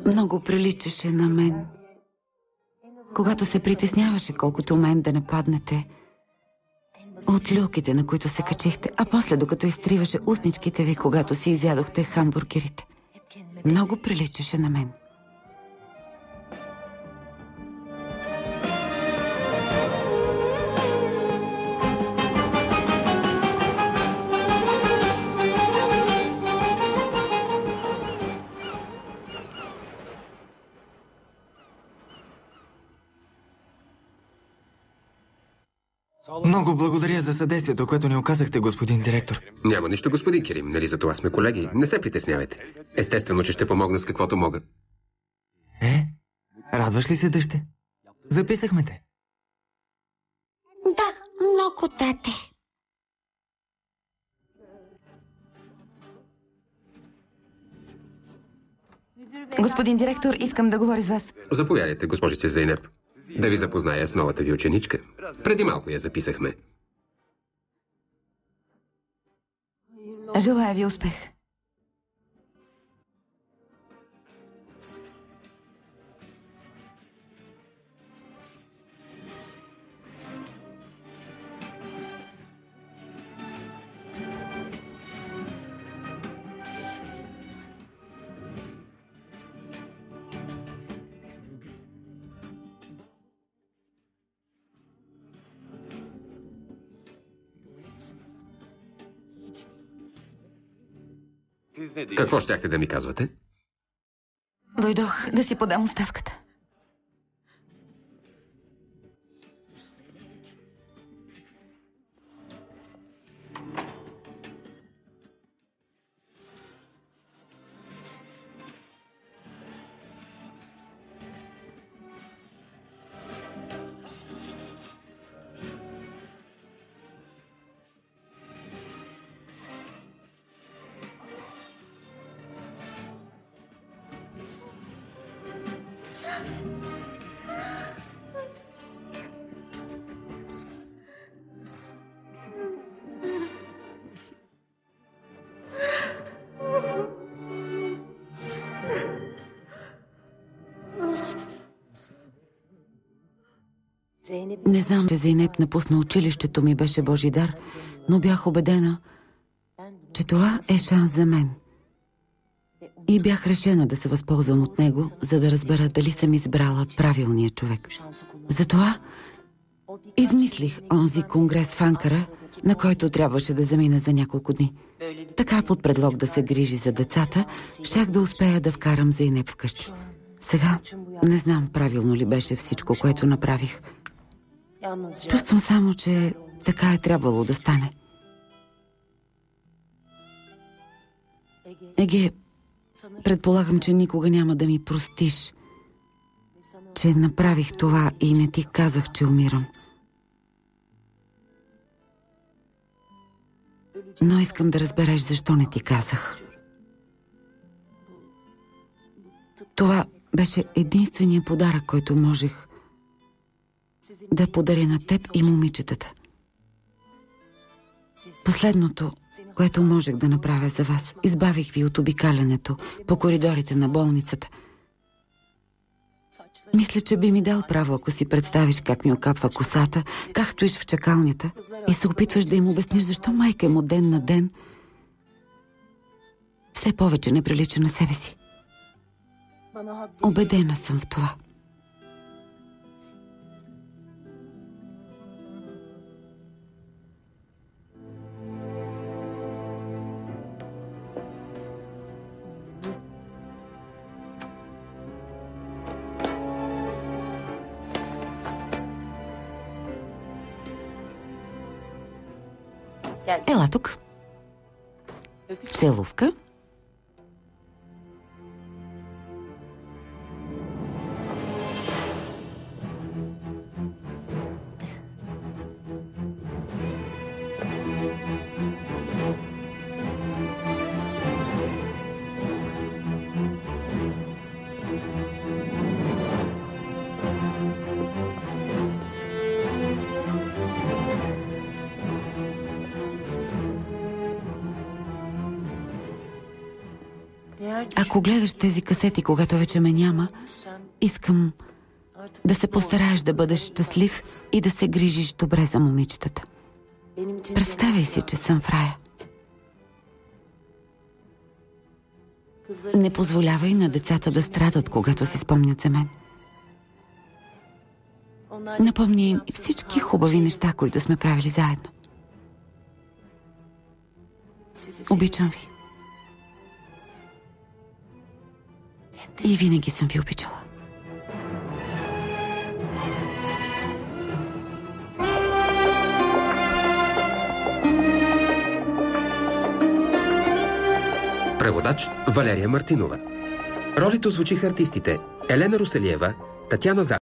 Много приличаше на мен. Когато се притесняваше колкото мен да нападнете от люлките, на които се качихте, а после докато изтриваше устничките ви, когато си изядохте хамбургерите. Много приличаше на мен. Много благодаря за съдействието, което ни оказахте, господин директор. Няма нищо, господин Керим. Нали за това сме колеги? Не се притеснявайте. Естествено, че ще помогна с каквото мога. Радваш ли се, дъще? Записахме те. Да, много, тате. Господин директор, искам да говоря с вас. Заповядайте, госпожице Зейнеп. Да ви запозная с новата ви ученичка. Преди малко я записахме. Желая ви успех. Какво щяхте да ми казвате? Дойдох да си подам оставката. Не знам, че Зейнеп напусна училището ми беше Божи дар, но бях убедена, че това е шанс за мен. И бях решена да се възползвам от него, за да разбера дали съм избрала правилния човек. Затова измислих онзи конгрес в Анкара, на който трябваше да замина за няколко дни. Така, под предлог да се грижи за децата, щях да успея да вкарам Зейнеп вкъщи. Сега не знам правилно ли беше всичко, което направих. Чувствам само, че така е трябвало да стане. Еге, предполагам, че никога няма да ми простиш, че направих това и не ти казах, че умирам. Но искам да разбереш защо не ти казах. Това беше единственият подарък, който можех да подаря на теб и момичетата. Последното, което можех да направя за вас. Избавих ви от обикалянето по коридорите на болницата. Мисля, че би ми дал право, ако си представиш как ми окапва косата, как стоиш в чакалнята и се опитваш да им обясниш защо майка му ден на ден все повече не прилича на себе си. Убедена съм в това. Ела тук. Целувка. Ако гледаш тези касети, когато вече ме няма, искам да се постараеш да бъдеш щастлив и да се грижиш добре за момичетата. Представяй си, че съм в рая. Не позволявай на децата да страдат, когато си спомнят за мен. Напомни им всички хубави неща, които сме правили заедно. Обичам ви. И винаги съм ви обичала. Преводач Валерия Мартинова. Ролите озвучиха артистите Елена Руселиева, Татяна Захарова,